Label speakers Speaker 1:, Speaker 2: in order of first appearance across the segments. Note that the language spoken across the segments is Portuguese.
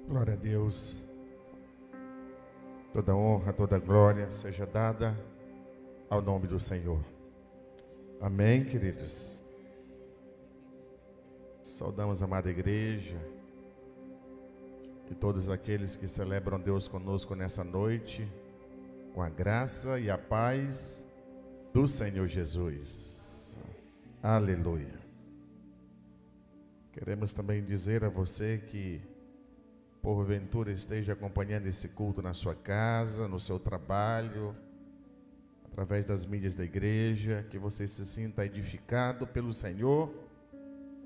Speaker 1: Glória a Deus. Toda honra, toda glória seja dada ao nome do Senhor. Amém, queridos. Saudamos a amada igreja e todos aqueles que celebram Deus conosco nessa noite, com a graça e a paz do Senhor Jesus. Aleluia. Queremos também dizer a você que porventura esteja acompanhando esse culto na sua casa, no seu trabalho, através das mídias da igreja, que você se sinta edificado pelo Senhor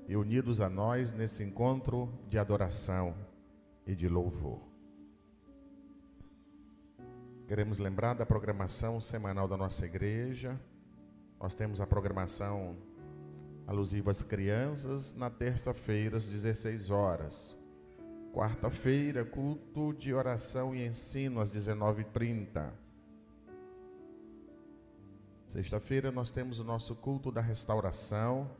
Speaker 1: e unidos a nós nesse encontro de adoração e de louvor. Queremos lembrar da programação semanal da nossa igreja. Nós temos a programação alusiva às crianças na terça-feira às 16 horas. Quarta-feira, culto de oração e ensino às 19h30. Sexta-feira nós temos o nosso culto da restauração.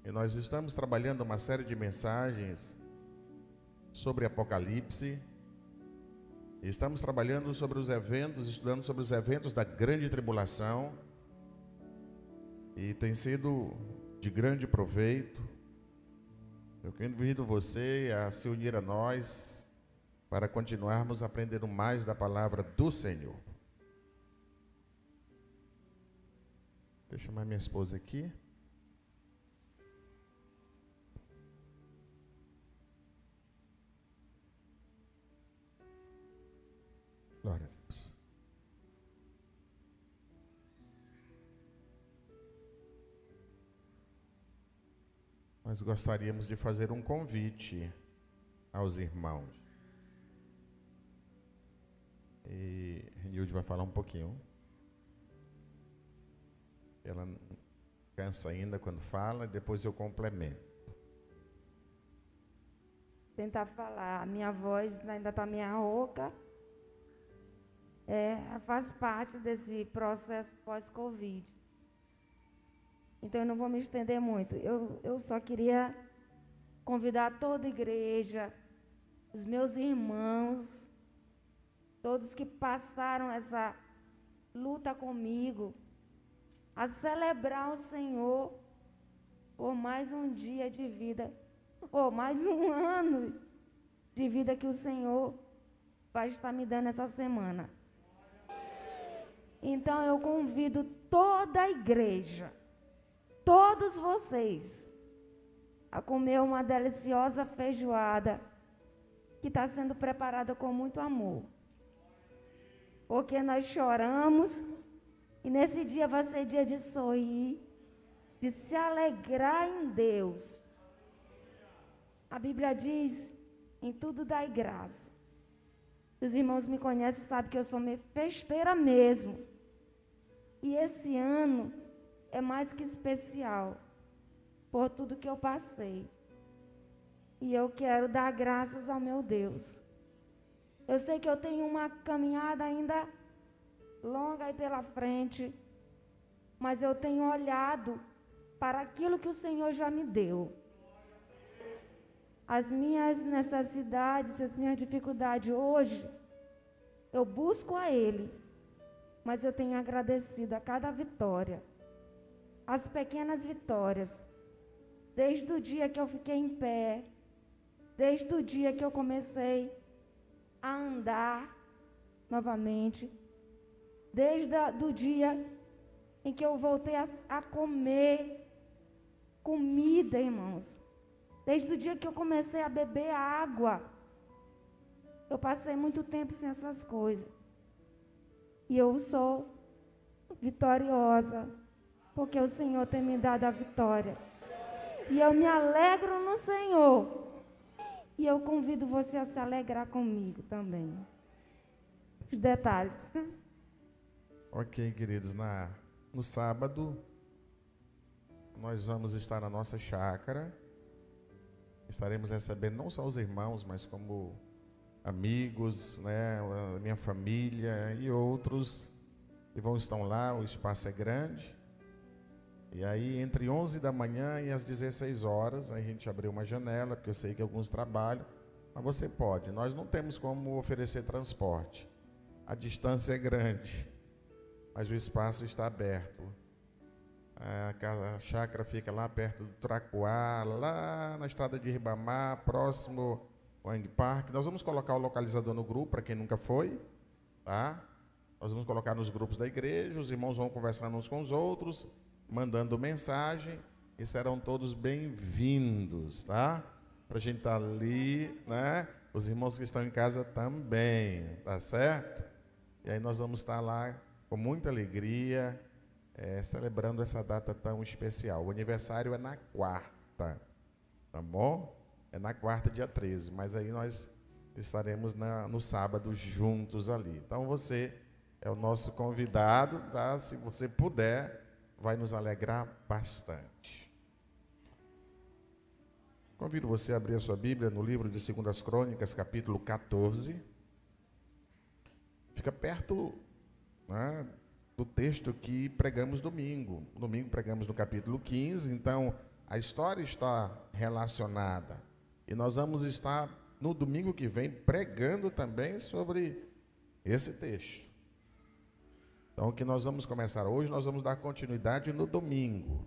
Speaker 1: E nós estamos trabalhando uma série de mensagens sobre Apocalipse. E estamos trabalhando sobre os eventos, estudando sobre os eventos da grande tribulação. E tem sido de grande proveito. Eu convido você a se unir a nós para continuarmos aprendendo mais da palavra do Senhor. Deixa eu chamar minha esposa aqui. Glória a Deus. Nós gostaríamos de fazer um convite aos irmãos. E Renilde vai falar um pouquinho. Ela cansa ainda quando fala, depois eu complemento.
Speaker 2: Tentar falar, a minha voz ainda está meio rouca. Faz parte desse processo pós-Covid. Então eu não vou me estender muito. Eu só queria convidar toda a igreja, os meus irmãos, todos que passaram essa luta comigo, a celebrar o Senhor por mais um dia de vida, ou mais um ano de vida que o Senhor vai estar me dando essa semana. Então eu convido toda a igreja, todos vocês, a comer uma deliciosa feijoada que está sendo preparada com muito amor. Porque nós choramos e nesse dia vai ser dia de sorrir, de se alegrar em Deus. A Bíblia diz, em tudo dai graça. Os irmãos me conhecem e sabem que eu sou meio festeira mesmo. E esse ano é mais que especial, por tudo que eu passei. E eu quero dar graças ao meu Deus. Eu sei que eu tenho uma caminhada ainda longa aí pela frente, mas eu tenho olhado para aquilo que o Senhor já me deu. As minhas necessidades, as minhas dificuldades hoje, eu busco a Ele, mas eu tenho agradecido a cada vitória. As pequenas vitórias, desde o dia que eu fiquei em pé, desde o dia que eu comecei a andar novamente, desde o dia em que eu voltei a comer comida, irmãos, desde o dia que eu comecei a beber água, eu passei muito tempo sem essas coisas, e eu sou vitoriosa, porque o Senhor tem me dado a vitória. E eu me alegro no Senhor. E eu convido você a se alegrar comigo também. Os detalhes.
Speaker 1: Ok, queridos, no sábado, nós vamos estar na nossa chácara. Estaremos recebendo não só os irmãos, mas como amigos, né, a minha família e outros que estão lá. O espaço é grande. E aí, entre 11 da manhã e as 16 horas, a gente abriu uma janela, porque eu sei que alguns trabalham. Mas você pode. Nós não temos como oferecer transporte. A distância é grande, mas o espaço está aberto. A chácara fica lá perto do Tracuá, lá na estrada de Ribamar, próximo ao Wang Park. Nós vamos colocar o localizador no grupo, para quem nunca foi, tá? Nós vamos colocar nos grupos da igreja, os irmãos vão conversando uns com os outros, mandando mensagem, e serão todos bem-vindos, tá? Para a gente estar ali, né? Os irmãos que estão em casa também, tá certo? E aí nós vamos estar lá com muita alegria, celebrando essa data tão especial. O aniversário é na quarta, tá bom? É na quarta, dia 13, mas aí nós estaremos no sábado juntos ali. Então você é o nosso convidado, tá? Se você puder, vai nos alegrar bastante. Convido você a abrir a sua Bíblia no livro de 2 Crônicas, capítulo 14. Fica perto, né, do texto que pregamos domingo. Domingo pregamos no capítulo 15, então a história está relacionada. E nós vamos estar no domingo que vem pregando também sobre esse texto. Então o que nós vamos começar hoje, nós vamos dar continuidade no domingo.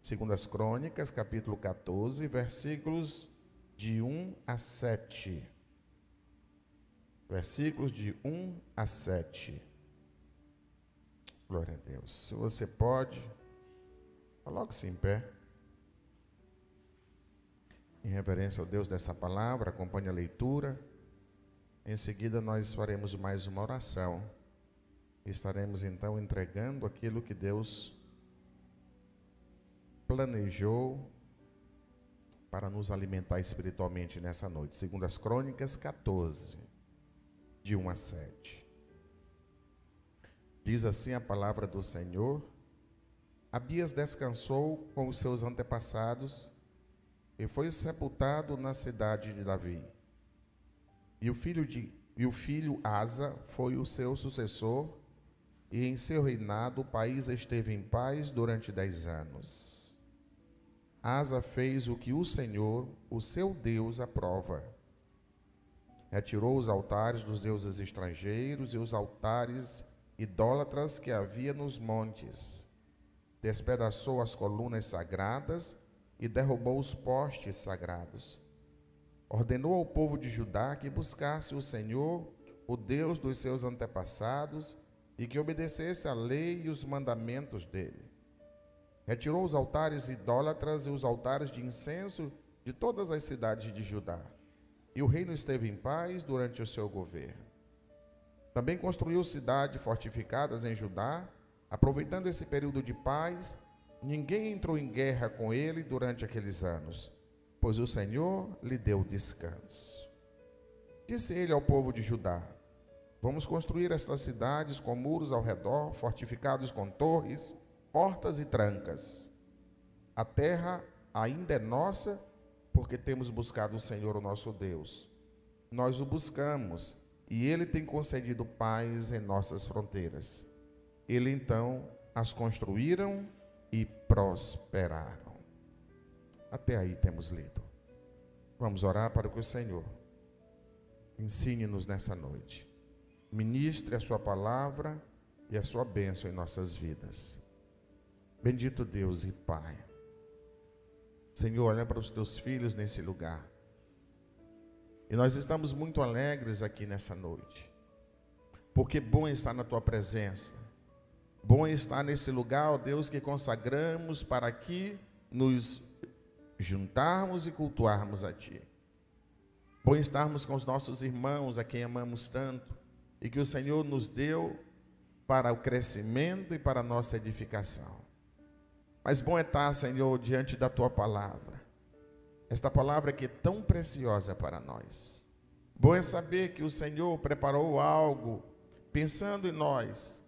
Speaker 1: 2 Crônicas, capítulo 14, versículos de 1 a 7. Versículos de 1 a 7. Glória a Deus. Se você pode, coloque-se em pé. Em reverência ao Deus dessa palavra, acompanhe a leitura. Em seguida nós faremos mais uma oração. Estaremos então entregando aquilo que Deus planejou para nos alimentar espiritualmente nessa noite. 2 Crônicas 14, de 1 a 7. Diz assim a palavra do Senhor: Abias descansou com os seus antepassados e foi sepultado na cidade de Davi. E o filho Asa foi o seu sucessor, e em seu reinado o país esteve em paz durante 10 anos. Asa fez o que o Senhor, o seu Deus, aprova. Retirou os altares dos deuses estrangeiros e os altares idólatras que havia nos montes. Despedaçou as colunas sagradas e derrubou os postes sagrados. Ordenou ao povo de Judá que buscasse o Senhor, o Deus dos seus antepassados, e que obedecesse a lei e os mandamentos dele. Retirou os altares idólatras e os altares de incenso de todas as cidades de Judá. E o reino esteve em paz durante o seu governo. Também construiu cidades fortificadas em Judá. Aproveitando esse período de paz, ninguém entrou em guerra com ele durante aqueles anos, pois o Senhor lhe deu descanso. Disse ele ao povo de Judá: Vamos construir estas cidades com muros ao redor, fortificados com torres, portas e trancas. A terra ainda é nossa, porque temos buscado o Senhor, o nosso Deus. Nós o buscamos, e Ele tem concedido paz em nossas fronteiras. Ele então as construíram e prosperaram. Até aí temos lido. Vamos orar para que o Senhor ensine-nos nessa noite. Ministre a sua palavra e a sua bênção em nossas vidas. Bendito Deus e Pai. Senhor, olha para os teus filhos nesse lugar. E nós estamos muito alegres aqui nessa noite, porque bom estar na tua presença. Bom estar nesse lugar, ó Deus, que consagramos para aqui nos juntarmos e cultuarmos a Ti. Bom estarmos com os nossos irmãos, a quem amamos tanto, e que o Senhor nos deu para o crescimento e para a nossa edificação. Mas bom é estar, Senhor, diante da Tua palavra, esta palavra que é tão preciosa para nós. Bom é saber que o Senhor preparou algo, pensando em nós,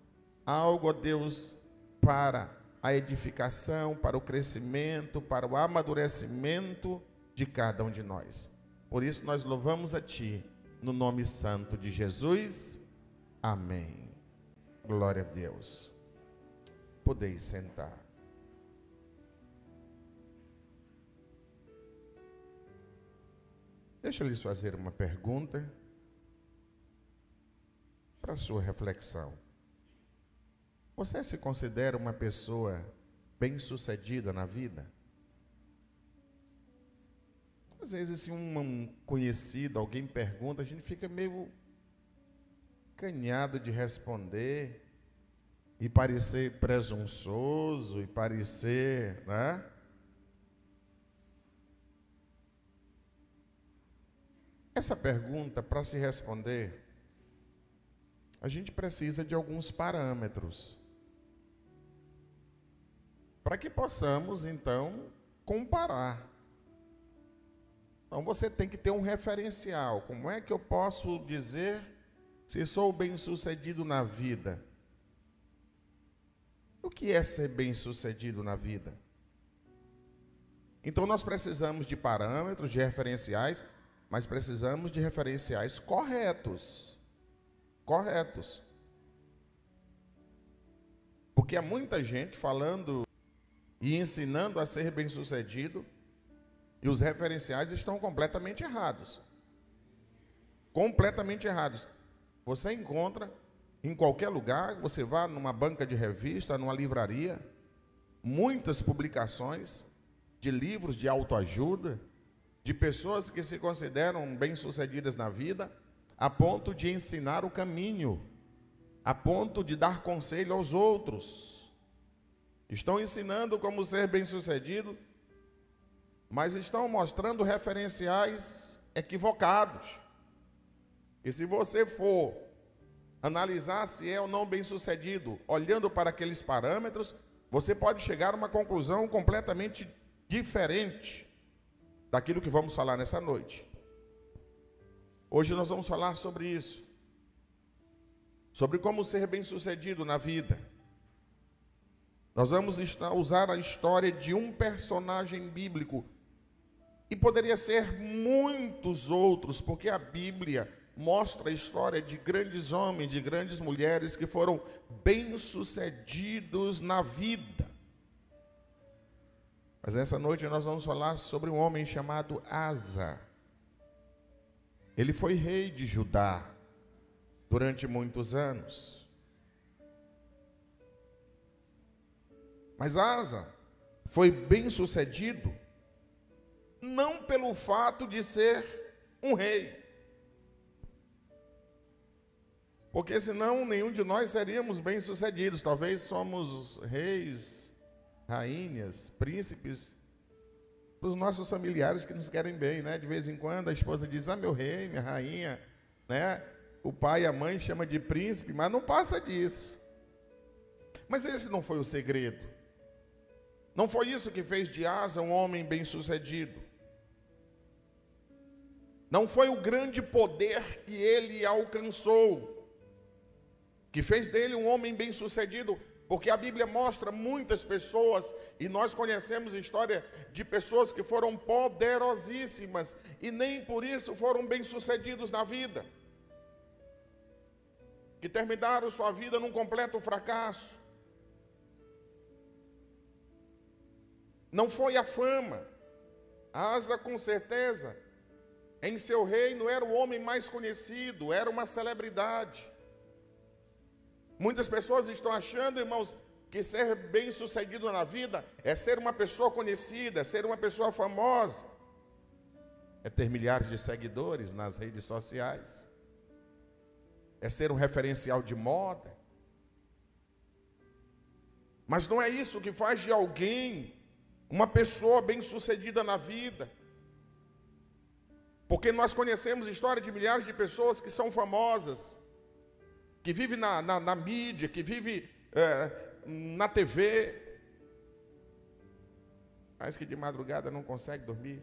Speaker 1: algo, ó Deus, para a edificação, para o crescimento, para o amadurecimento de cada um de nós. Por isso nós louvamos a Ti, no nome santo de Jesus. Amém. Glória a Deus. Podeis sentar. Deixa eu lhes fazer uma pergunta para sua reflexão. Você se considera uma pessoa bem-sucedida na vida? Às vezes, se um conhecido, alguém pergunta, a gente fica meio canhado de responder e parecer presunçoso e parecer, né? Essa pergunta, para se responder, a gente precisa de alguns parâmetros para que possamos, então, comparar. Então, você tem que ter um referencial. Como é que eu posso dizer se sou bem-sucedido na vida? O que é ser bem-sucedido na vida? Então, nós precisamos de parâmetros, de referenciais, mas precisamos de referenciais corretos. Corretos. Porque há muita gente falando e ensinando a ser bem-sucedido, e os referenciais estão completamente errados. Completamente errados. Você encontra em qualquer lugar, você vá numa banca de revista, numa livraria, muitas publicações de livros de autoajuda, de pessoas que se consideram bem-sucedidas na vida, a ponto de ensinar o caminho, a ponto de dar conselho aos outros. Estão ensinando como ser bem-sucedido, mas estão mostrando referenciais equivocados. E se você for analisar se é ou não bem-sucedido, olhando para aqueles parâmetros, você pode chegar a uma conclusão completamente diferente daquilo que vamos falar nessa noite. Hoje nós vamos falar sobre isso, sobre como ser bem-sucedido na vida. Nós vamos usar a história de um personagem bíblico, e poderia ser muitos outros, porque a Bíblia mostra a história de grandes homens, de grandes mulheres que foram bem-sucedidos na vida. Mas nessa noite nós vamos falar sobre um homem chamado Asa. Ele foi rei de Judá durante muitos anos. Mas Asa foi bem-sucedido não pelo fato de ser um rei, porque senão nenhum de nós seríamos bem-sucedidos. Talvez somos reis, rainhas, príncipes para os nossos familiares que nos querem bem, né? De vez em quando a esposa diz: ah, meu rei, minha rainha, né? O pai e a mãe chama de príncipe, mas não passa disso. Mas esse não foi o segredo. Não foi isso que fez de Asa um homem bem-sucedido. Não foi o grande poder que ele alcançou que fez dele um homem bem-sucedido, porque a Bíblia mostra muitas pessoas, e nós conhecemos a história de pessoas que foram poderosíssimas e nem por isso foram bem-sucedidos na vida, que terminaram sua vida num completo fracasso. Não foi a fama. Asa, com certeza, em seu reino era o homem mais conhecido, era uma celebridade. Muitas pessoas estão achando, irmãos, que ser bem-sucedido na vida é ser uma pessoa conhecida, é ser uma pessoa famosa, é ter milhares de seguidores nas redes sociais, é ser um referencial de moda. Mas não é isso que faz de alguém uma pessoa bem-sucedida na vida. Porque nós conhecemos a história de milhares de pessoas que são famosas, que vivem na mídia, que vivem na TV, mas que de madrugada não consegue dormir,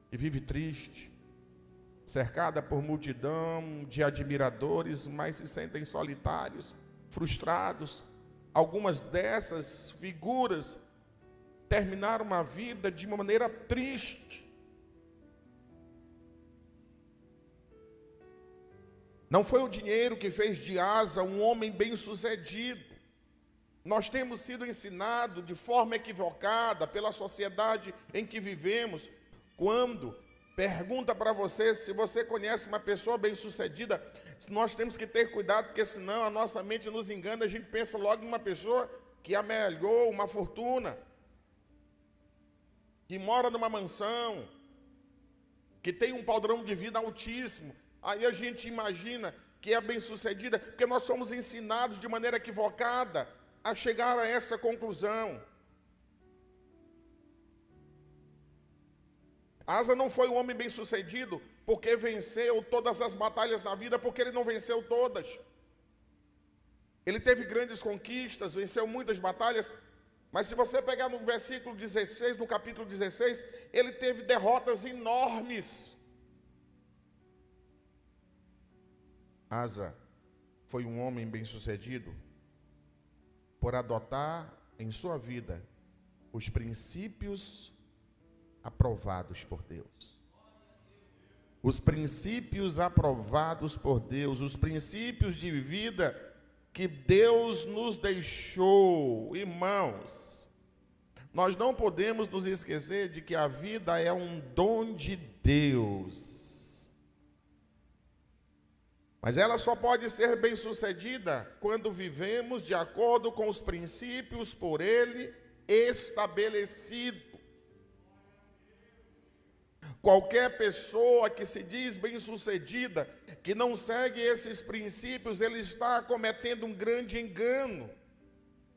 Speaker 1: e vive triste, cercada por multidão de admiradores, mas se sentem solitários, frustrados. Algumas dessas figuras terminaram uma vida de uma maneira triste. Não foi o dinheiro que fez de Asa um homem bem-sucedido. Nós temos sido ensinados de forma equivocada pela sociedade em que vivemos, quando pergunta para você se você conhece uma pessoa bem-sucedida, nós temos que ter cuidado, porque senão a nossa mente nos engana, a gente pensa logo em uma pessoa que amelhou uma fortuna, que mora numa mansão, que tem um padrão de vida altíssimo. Aí a gente imagina que é bem-sucedida, porque nós somos ensinados de maneira equivocada a chegar a essa conclusão. Asa não foi um homem bem-sucedido porque venceu todas as batalhas na vida, porque ele não venceu todas. Ele teve grandes conquistas, venceu muitas batalhas, mas se você pegar no versículo 16, no capítulo 16, ele teve derrotas enormes. Asa foi um homem bem-sucedido por adotar em sua vida os princípios aprovados por Deus. Os princípios aprovados por Deus, os princípios de vida que Deus nos deixou. Irmãos, nós não podemos nos esquecer de que a vida é um dom de Deus. Mas ela só pode ser bem-sucedida quando vivemos de acordo com os princípios por Ele estabelecidos. Qualquer pessoa que se diz bem-sucedida, que não segue esses princípios, ele está cometendo um grande engano.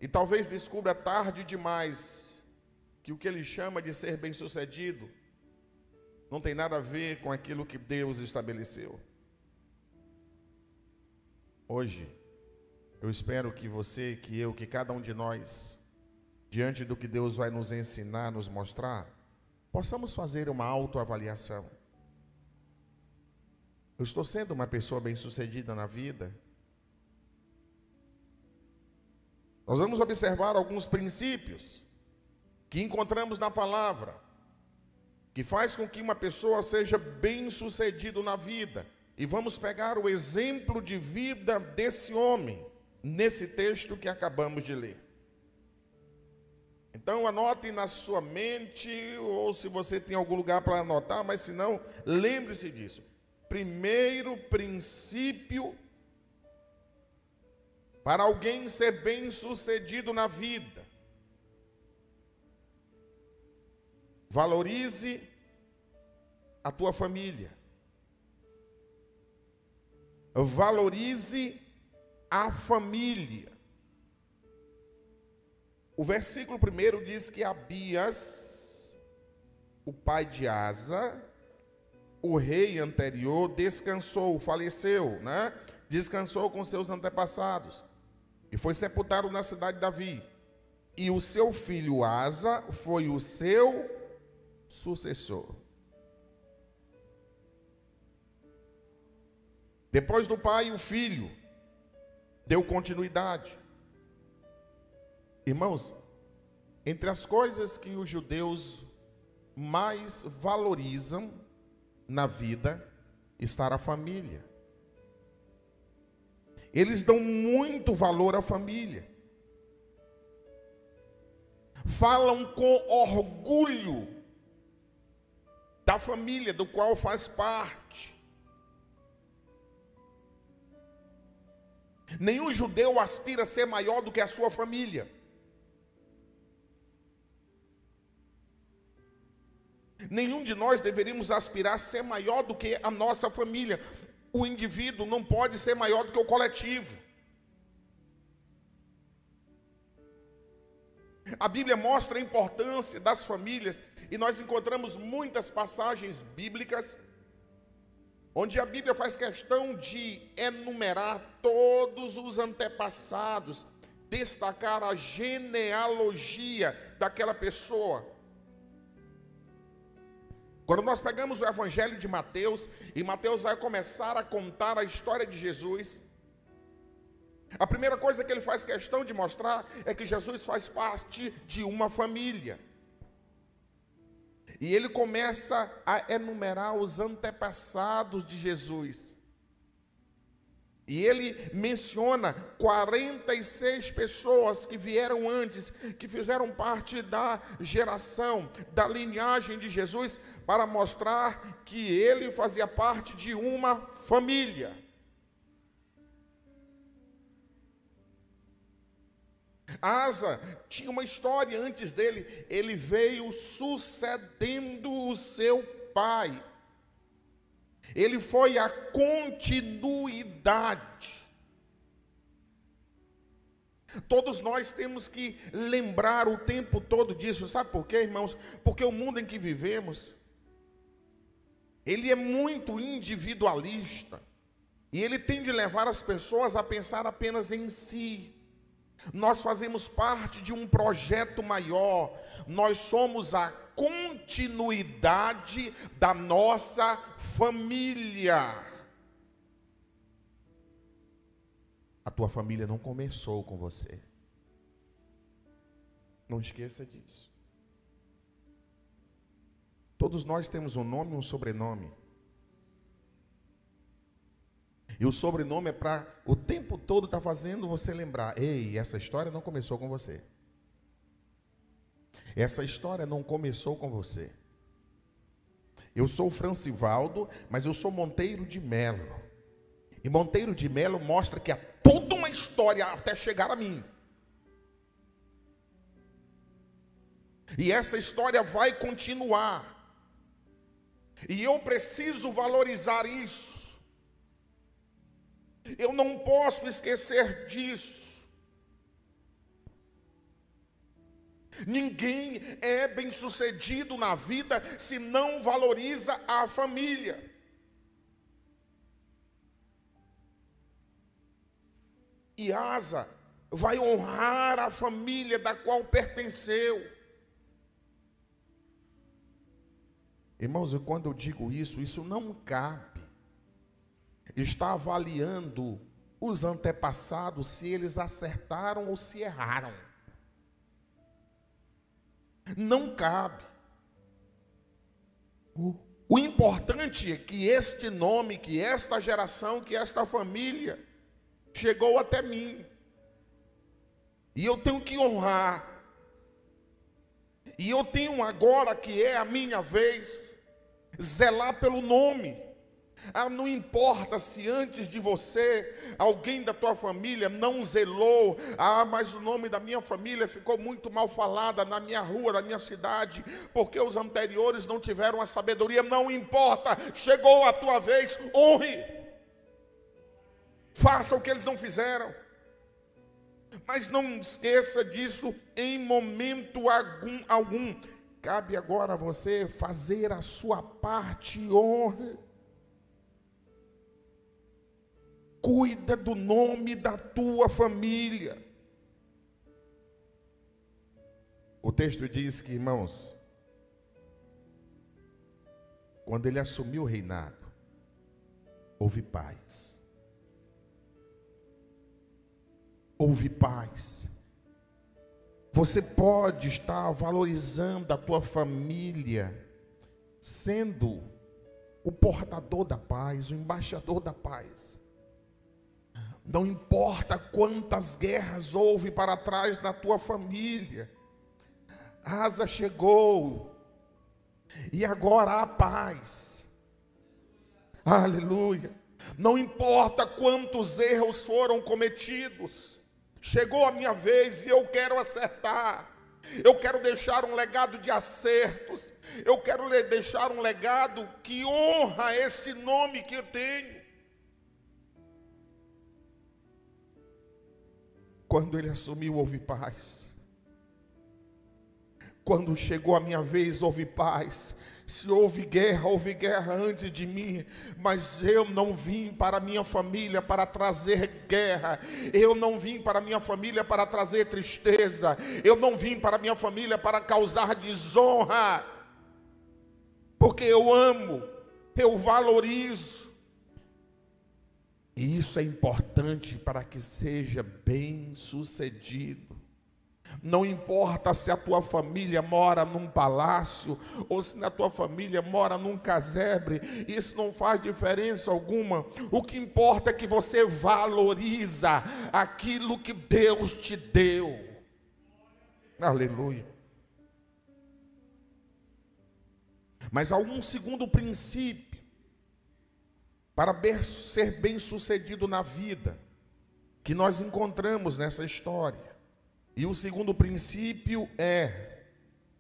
Speaker 1: E talvez descubra tarde demais que o que ele chama de ser bem-sucedido não tem nada a ver com aquilo que Deus estabeleceu. Hoje, eu espero que você, que eu, que cada um de nós, diante do que Deus vai nos ensinar, nos mostrar, possamos fazer uma autoavaliação. Eu estou sendo uma pessoa bem-sucedida na vida? Nós vamos observar alguns princípios que encontramos na palavra, que faz com que uma pessoa seja bem-sucedido na vida. E vamos pegar o exemplo de vida desse homem, nesse texto que acabamos de ler. Então anote na sua mente, ou se você tem algum lugar para anotar, mas se não, lembre-se disso. Primeiro princípio para alguém ser bem-sucedido na vida: valorize a tua família. Valorize a família. O versículo 1 diz que Abias, o pai de Asa, o rei anterior, descansou, faleceu, né? Descansou com seus antepassados e foi sepultado na cidade de Davi. E o seu filho Asa foi o seu sucessor. Depois do pai, o filho deu continuidade. Irmãos, entre as coisas que os judeus mais valorizam na vida está a família. Eles dão muito valor à família. Falam com orgulho da família do qual faz parte. Nenhum judeu aspira a ser maior do que a sua família. Nenhum de nós deveríamos aspirar a ser maior do que a nossa família. O indivíduo não pode ser maior do que o coletivo. A Bíblia mostra a importância das famílias e nós encontramos muitas passagens bíblicas onde a Bíblia faz questão de enumerar todos os antepassados, destacar a genealogia daquela pessoa. Quando nós pegamos o Evangelho de Mateus, e Mateus vai começar a contar a história de Jesus, a primeira coisa que ele faz questão de mostrar é que Jesus faz parte de uma família. E ele começa a enumerar os antepassados de Jesus. E ele menciona 46 pessoas que vieram antes, que fizeram parte da geração, da linhagem de Jesus, para mostrar que ele fazia parte de uma família. Asa tinha uma história antes dele, ele veio sucedendo o seu pai. Ele foi a continuidade. Todos nós temos que lembrar o tempo todo disso. Sabe por quê, irmãos? Porque o mundo em que vivemos, ele é muito individualista. E ele tende a levar as pessoas a pensar apenas em si. Nós fazemos parte de um projeto maior. Nós somos a continuidade da nossa família. A tua família não começou com você. Não esqueça disso. Todos nós temos um nome e um sobrenome. E o sobrenome é para o tempo todo estar fazendo você lembrar: ei, essa história não começou com você. Essa história não começou com você. Eu sou Francivaldo, mas eu sou Monteiro de Melo. E Monteiro de Melo mostra que há toda uma história até chegar a mim. E essa história vai continuar. E eu preciso valorizar isso. Eu não posso esquecer disso. Ninguém é bem-sucedido na vida se não valoriza a família. E Asa vai honrar a família da qual pertenceu. Irmãos, quando eu digo isso, isso não cabe. Está avaliando os antepassados, se eles acertaram ou se erraram. Não cabe. O importante é que este nome, que esta geração, que esta família chegou até mim. E eu tenho que honrar. E eu tenho agora, que é a minha vez, zelar pelo nome. Não importa se antes de você, alguém da tua família não zelou. Mas o nome da minha família ficou muito mal falada na minha rua, na minha cidade, porque os anteriores não tiveram a sabedoria. Não importa, chegou a tua vez, honre. Faça o que eles não fizeram. Mas não esqueça disso em momento algum. Cabe agora a você fazer a sua parte, honre. Cuida do nome da tua família. O texto diz que, irmãos, quando ele assumiu o reinado, houve paz. Houve paz. Você pode estar valorizando a tua família, sendo o portador da paz, o embaixador da paz. Não importa quantas guerras houve para trás da tua família. Asa chegou e agora há paz. Aleluia. Não importa quantos erros foram cometidos, chegou a minha vez e eu quero acertar. Eu quero deixar um legado de acertos. Eu quero deixar um legado que honra esse nome que eu tenho. Quando ele assumiu, houve paz. Quando chegou a minha vez, houve paz. Se houve guerra antes de mim, mas eu não vim para a minha família para trazer guerra. Eu não vim para a minha família para trazer tristeza. Eu não vim para a minha família para causar desonra. Porque eu amo, eu valorizo. E isso é importante para que seja bem sucedido. Não importa se a tua família mora num palácio ou se a tua família mora num casebre, isso não faz diferença alguma. O que importa é que você valoriza aquilo que Deus te deu. Aleluia. Mas há um segundo princípio para ser bem-sucedido na vida que nós encontramos nessa história. E o segundo princípio é: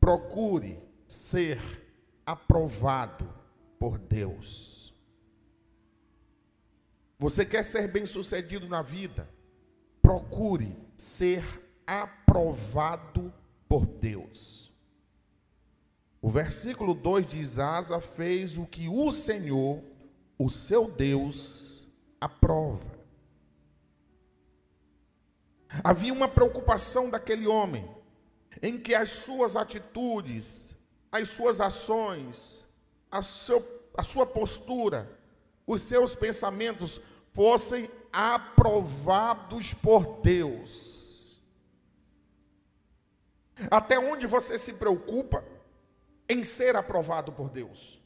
Speaker 1: procure ser aprovado por Deus. Você quer ser bem-sucedido na vida? Procure ser aprovado por Deus. O versículo 2 diz: Asa fez o que o Senhor, o seu Deus, aprova. Havia uma preocupação daquele homem, em que as suas atitudes, as suas ações, a sua postura, os seus pensamentos fossem aprovados por Deus. Até onde você se preocupa em ser aprovado por Deus?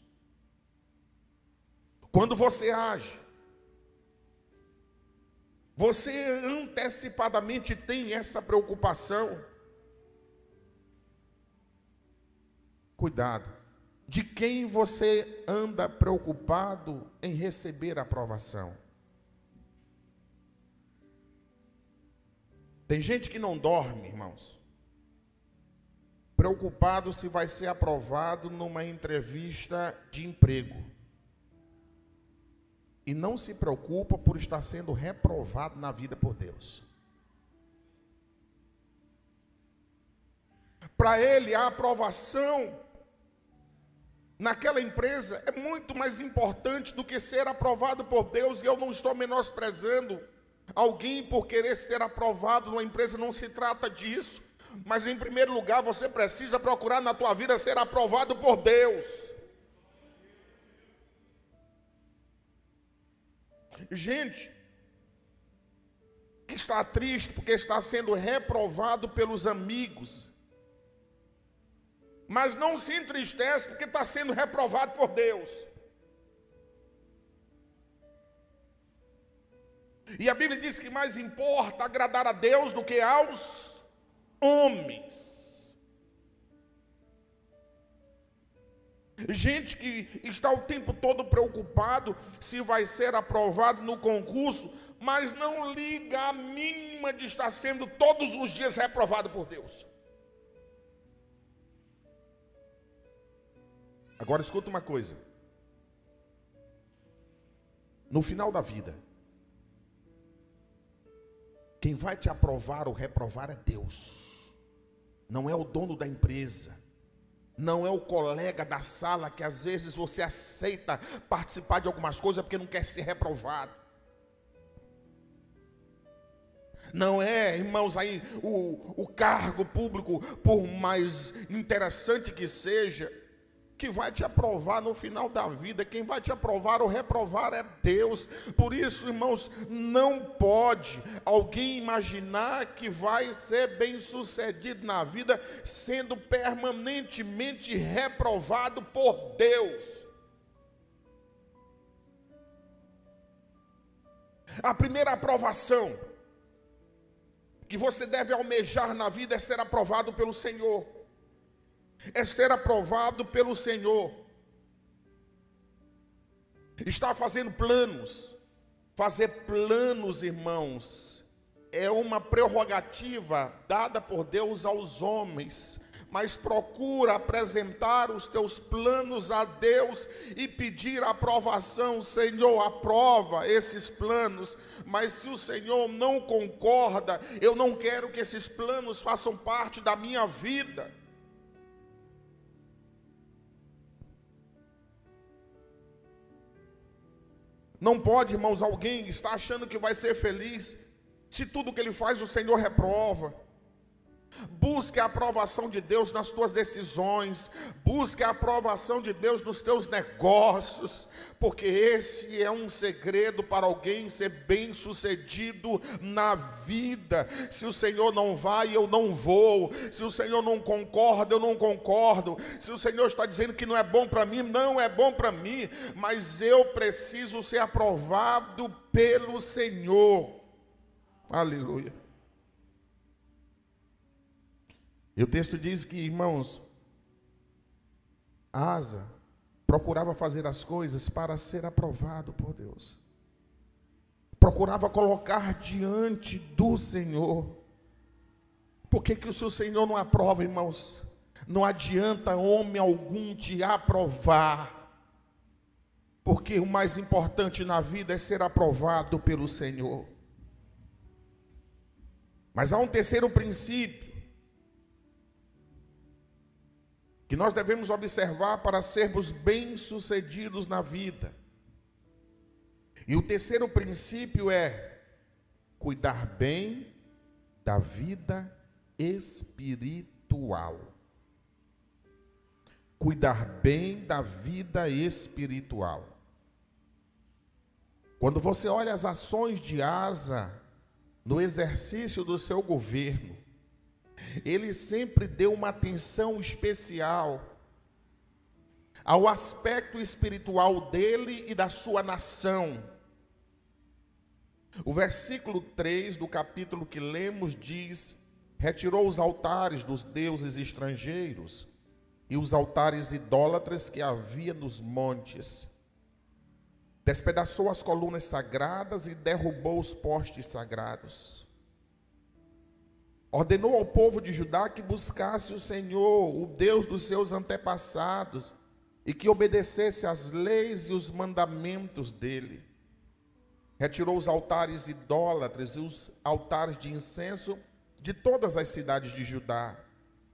Speaker 1: Quando você age, você antecipadamente tem essa preocupação? Cuidado, de quem você anda preocupado em receber aprovação? Tem gente que não dorme, irmãos, preocupado se vai ser aprovado numa entrevista de emprego. E não se preocupa por estar sendo reprovado na vida por Deus. Para ele, a aprovação naquela empresa é muito mais importante do que ser aprovado por Deus. E eu não estou menosprezando alguém por querer ser aprovado numa empresa, não se trata disso. Mas em primeiro lugar, você precisa procurar na tua vida ser aprovado por Deus. Gente que está triste porque está sendo reprovado pelos amigos, mas não se entristece porque está sendo reprovado por Deus. E a Bíblia diz que mais importa agradar a Deus do que aos homens. Gente que está o tempo todo preocupado se vai ser aprovado no concurso, mas não liga a mínima de estar sendo todos os dias reprovado por Deus. Agora escuta uma coisa. No final da vida, quem vai te aprovar ou reprovar é Deus. Não é o dono da empresa. Não é o colega da sala que às vezes você aceita participar de algumas coisas porque não quer ser reprovado. Não é, irmãos, aí o cargo público, por mais interessante que seja, que vai te aprovar no final da vida. Quem vai te aprovar ou reprovar é Deus. Por isso, irmãos, não pode alguém imaginar que vai ser bem sucedido na vida sendo permanentemente reprovado por Deus. A primeira aprovação que você deve almejar na vida é ser aprovado pelo Senhor. É ser aprovado pelo Senhor. Está fazendo planos. Fazer planos, irmãos, é uma prerrogativa dada por Deus aos homens. Mas procura apresentar os teus planos a Deus e pedir a aprovação. Senhor, aprova esses planos. Mas se o Senhor não concorda, eu não quero que esses planos façam parte da minha vida. Não pode, irmãos, alguém estar achando que vai ser feliz se tudo que ele faz o Senhor reprova. Busque a aprovação de Deus nas tuas decisões. Busque a aprovação de Deus nos teus negócios. Porque esse é um segredo para alguém ser bem-sucedido na vida. Se o Senhor não vai, eu não vou. Se o Senhor não concorda, eu não concordo. Se o Senhor está dizendo que não é bom para mim, não é bom para mim. Mas eu preciso ser aprovado pelo Senhor. Aleluia. E o texto diz que, irmãos, Asa procurava fazer as coisas para ser aprovado por Deus. Procurava colocar diante do Senhor. Por que que o seu Senhor não aprova, irmãos? Não adianta homem algum te aprovar. Porque o mais importante na vida é ser aprovado pelo Senhor. Mas há um terceiro princípio que nós devemos observar para sermos bem-sucedidos na vida. E o terceiro princípio é cuidar bem da vida espiritual. Cuidar bem da vida espiritual. Quando você olha as ações de Asa no exercício do seu governo, ele sempre deu uma atenção especial ao aspecto espiritual dele e da sua nação. O versículo 3 do capítulo que lemos diz: retirou os altares dos deuses estrangeiros e os altares idólatras que havia nos montes. Despedaçou as colunas sagradas e derrubou os postes sagrados. Ordenou ao povo de Judá que buscasse o Senhor, o Deus dos seus antepassados, e que obedecesse às leis e os mandamentos dele. Retirou os altares idólatras e os altares de incenso de todas as cidades de Judá,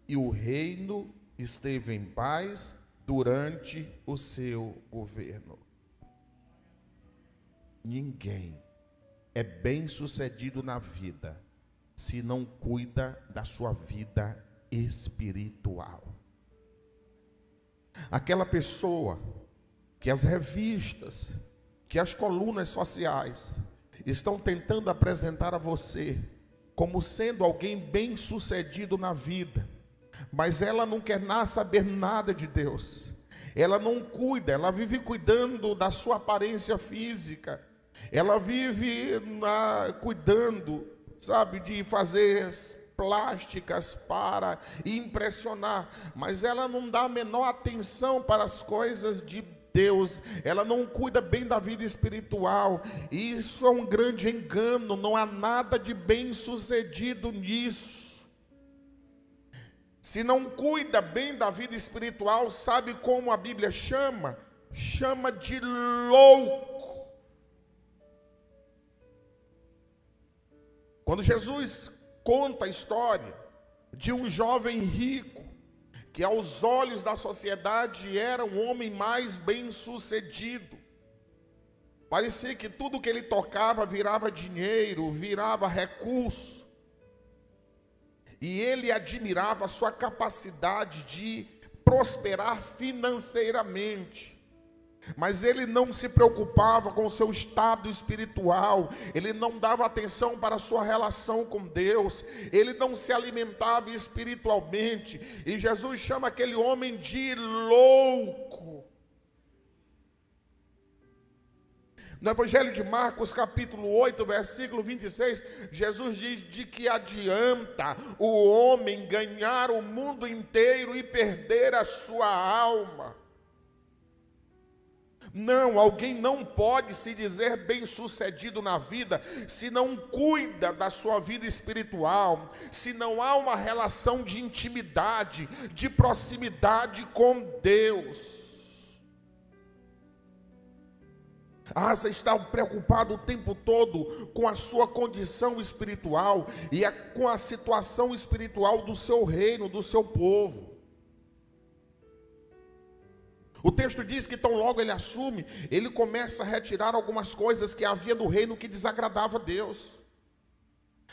Speaker 1: e o reino esteve em paz durante o seu governo. Ninguém é bem-sucedido na vida se não cuida da sua vida espiritual. Aquela pessoa que as revistas, que as colunas sociais estão tentando apresentar a você como sendo alguém bem-sucedido na vida, mas ela não quer saber nada de Deus. Ela não cuida, ela vive cuidando da sua aparência física. Ela vive cuidando, sabe, de fazer plásticas para impressionar, mas ela não dá a menor atenção para as coisas de Deus. Ela não cuida bem da vida espiritual. Isso é um grande engano. Não há nada de bem-sucedido nisso. Se não cuida bem da vida espiritual, sabe como a Bíblia chama? Chama de louco. Quando Jesus conta a história de um jovem rico, que aos olhos da sociedade era o homem mais bem-sucedido, parecia que tudo que ele tocava virava dinheiro, virava recurso, e ele admirava a sua capacidade de prosperar financeiramente. Mas ele não se preocupava com o seu estado espiritual, ele não dava atenção para a sua relação com Deus, ele não se alimentava espiritualmente, e Jesus chama aquele homem de louco. No Evangelho de Marcos, capítulo 8, versículo 26, Jesus diz: de que adianta o homem ganhar o mundo inteiro e perder a sua alma? Não, alguém não pode se dizer bem-sucedido na vida se não cuida da sua vida espiritual, se não há uma relação de intimidade, de proximidade com Deus. Asa está preocupado o tempo todo com a sua condição espiritual e com a situação espiritual do seu reino, do seu povo. O texto diz que tão logo ele assume, ele começa a retirar algumas coisas que havia do reino que desagradava a Deus.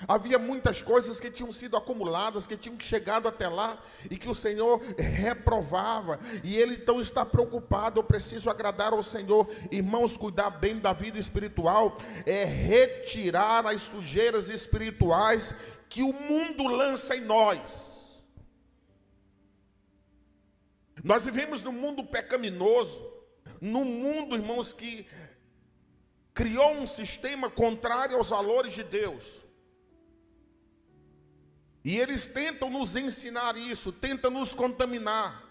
Speaker 1: Havia muitas coisas que tinham sido acumuladas, que tinham chegado até lá e que o Senhor reprovava. E ele então está preocupado. Eu preciso agradar ao Senhor. Irmãos, cuidar bem da vida espiritual é retirar as sujeiras espirituais que o mundo lança em nós. Nós vivemos num mundo pecaminoso, num mundo, irmãos, que criou um sistema contrário aos valores de Deus. E eles tentam nos ensinar isso, tentam nos contaminar.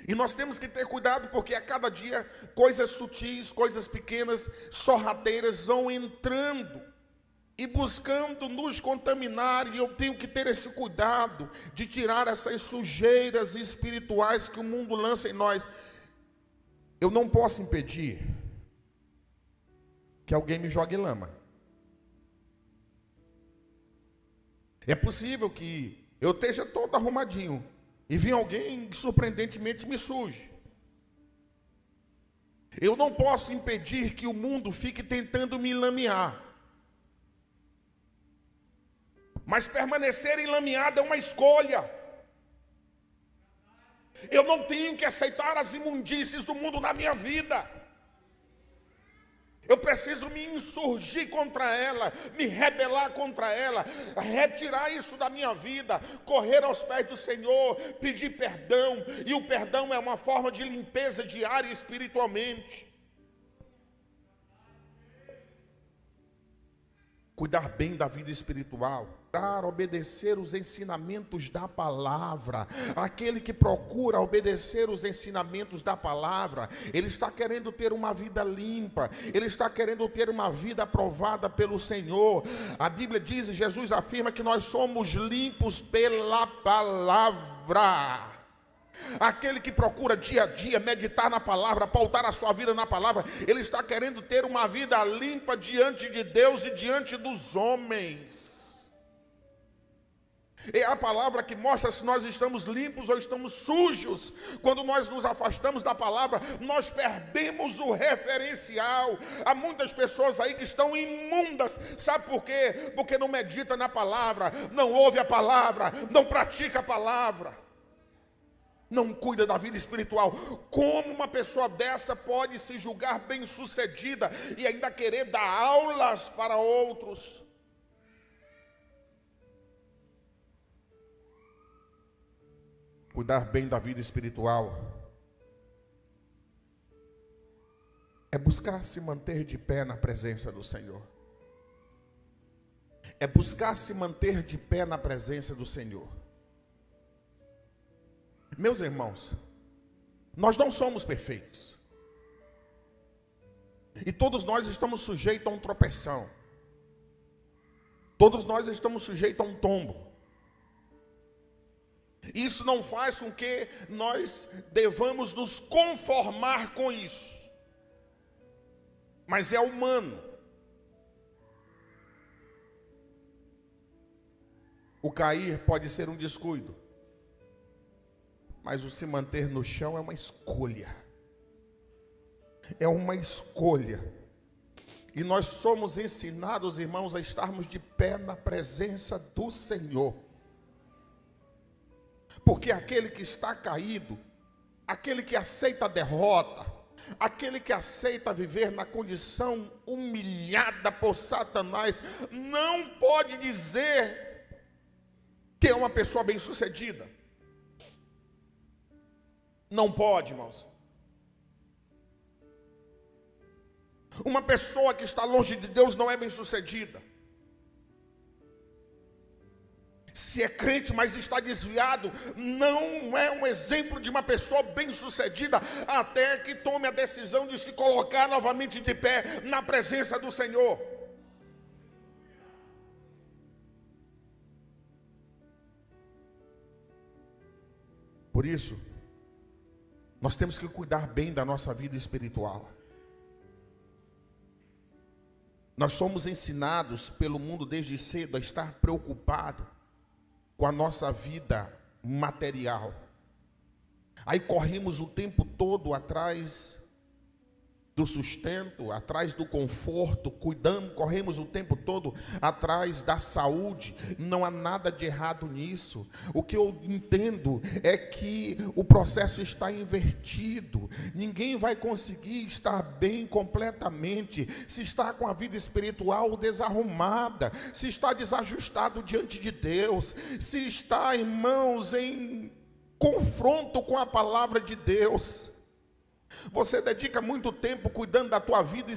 Speaker 1: E nós temos que ter cuidado, porque a cada dia coisas sutis, coisas pequenas, sorrateiras vão entrando e buscando nos contaminar. E eu tenho que ter esse cuidado de tirar essas sujeiras espirituais que o mundo lança em nós. Eu não posso impedir que alguém me jogue lama. É possível que eu esteja todo arrumadinho e venha alguém que surpreendentemente me suje. Eu não posso impedir que o mundo fique tentando me lamear. Mas permanecer enlameado é uma escolha. Eu não tenho que aceitar as imundícies do mundo na minha vida. Eu preciso me insurgir contra ela, me rebelar contra ela, retirar isso da minha vida, correr aos pés do Senhor, pedir perdão. E o perdão é uma forma de limpeza diária espiritualmente. Cuidar bem da vida espiritual, obedecer os ensinamentos da palavra. Aquele que procura obedecer os ensinamentos da palavra, ele está querendo ter uma vida limpa, ele está querendo ter uma vida aprovada pelo Senhor. A Bíblia diz, Jesus afirma que nós somos limpos pela palavra. Aquele que procura dia a dia meditar na palavra, pautar a sua vida na palavra, ele está querendo ter uma vida limpa diante de Deus e diante dos homens. É a palavra que mostra se nós estamos limpos ou estamos sujos. Quando nós nos afastamos da palavra, nós perdemos o referencial. Há muitas pessoas aí que estão imundas. Sabe por quê? Porque não medita na palavra, não ouve a palavra, não pratica a palavra, não cuida da vida espiritual. Como uma pessoa dessa pode se julgar bem-sucedida e ainda querer dar aulas para outros? Cuidar bem da vida espiritual é buscar se manter de pé na presença do Senhor. É buscar se manter de pé na presença do Senhor. Meus irmãos, nós não somos perfeitos. E todos nós estamos sujeitos a um tropeção. Todos nós estamos sujeitos a um tombo. Isso não faz com que nós devamos nos conformar com isso. Mas é humano. O cair pode ser um descuido, mas o se manter no chão é uma escolha. É uma escolha. E nós somos ensinados, irmãos, a estarmos de pé na presença do Senhor. Porque aquele que está caído, aquele que aceita a derrota, aquele que aceita viver na condição humilhada por Satanás, não pode dizer que é uma pessoa bem-sucedida. Não pode, irmãos. Uma pessoa que está longe de Deus não é bem-sucedida. Se é crente, mas está desviado, não é um exemplo de uma pessoa bem-sucedida, até que tome a decisão de se colocar novamente de pé na presença do Senhor. Por isso, nós temos que cuidar bem da nossa vida espiritual. Nós somos ensinados pelo mundo desde cedo a estar preocupado com a nossa vida material. Aí corremos o tempo todo atrás do sustento, atrás do conforto, cuidamos, corremos o tempo todo atrás da saúde. Não há nada de errado nisso. O que eu entendo é que o processo está invertido. Ninguém vai conseguir estar bem completamente se está com a vida espiritual desarrumada, se está desajustado diante de Deus, se está, irmãos, em confronto com a palavra de Deus. Você dedica muito tempo cuidando da tua vida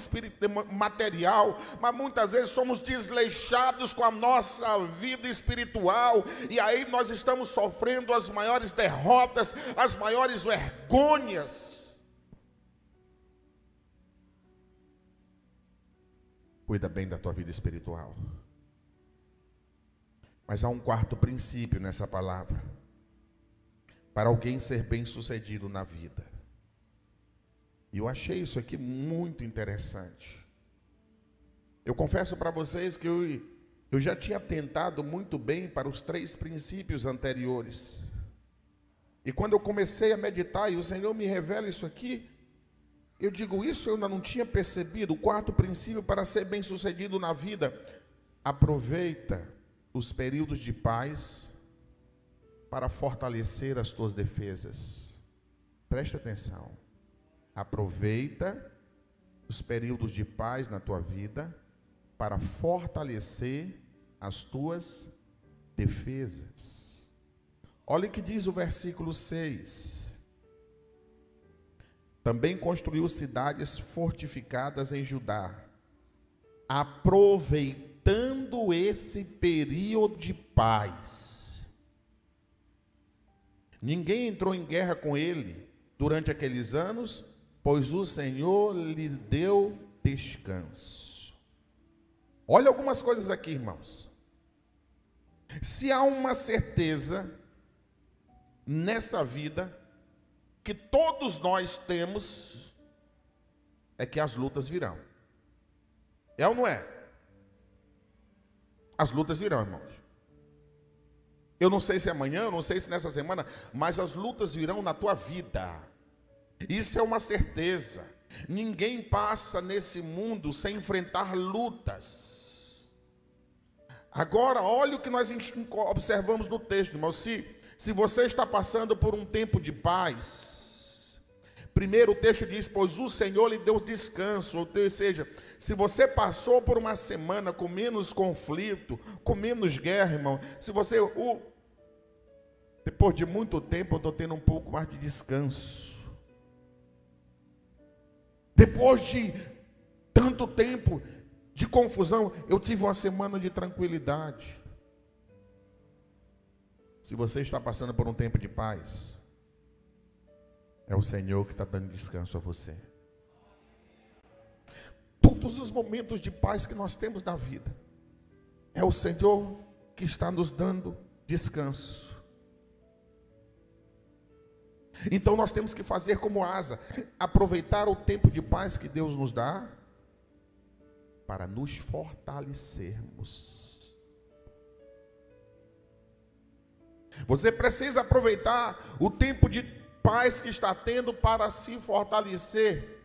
Speaker 1: material, mas muitas vezes somos desleixados com a nossa vida espiritual, e aí nós estamos sofrendo as maiores derrotas, as maiores vergonhas. Cuida bem da tua vida espiritual. Mas há um quarto princípio nessa palavra, para alguém ser bem-sucedido na vida. E eu achei isso aqui muito interessante. Eu confesso para vocês que eu já tinha tentado muito bem para os 3 princípios anteriores. E quando eu comecei a meditar e o Senhor me revela isso aqui, eu digo, isso eu ainda não tinha percebido. O quarto princípio para ser bem-sucedido na vida: aproveita os períodos de paz para fortalecer as tuas defesas. Preste atenção. Aproveita os períodos de paz na tua vida para fortalecer as tuas defesas. Olha o que diz o versículo 6. Também construiu cidades fortificadas em Judá, aproveitando esse período de paz. Ninguém entrou em guerra com ele durante aqueles anos, pois o Senhor lhe deu descanso. Olha algumas coisas aqui, irmãos. Se há uma certeza nessa vida que todos nós temos, é que as lutas virão. É ou não é? As lutas virão, irmãos. Eu não sei se amanhã, eu não sei se nessa semana, mas as lutas virão na tua vida. Isso é uma certeza. Ninguém passa nesse mundo sem enfrentar lutas. Agora, olha o que nós observamos no texto, irmão. Se você está passando por um tempo de paz, primeiro o texto diz, pois o Senhor lhe deu descanso. Ou seja, se você passou por uma semana com menos conflito, com menos guerra, irmão, se você, depois de muito tempo, eu estou tendo um pouco mais de descanso. Depois de tanto tempo de confusão, eu tive uma semana de tranquilidade. Se você está passando por um tempo de paz, é o Senhor que está dando descanso a você. Todos os momentos de paz que nós temos na vida, é o Senhor que está nos dando descanso. Então nós temos que fazer como Asa, aproveitar o tempo de paz que Deus nos dá para nos fortalecermos. Você precisa aproveitar o tempo de paz que está tendo para se fortalecer,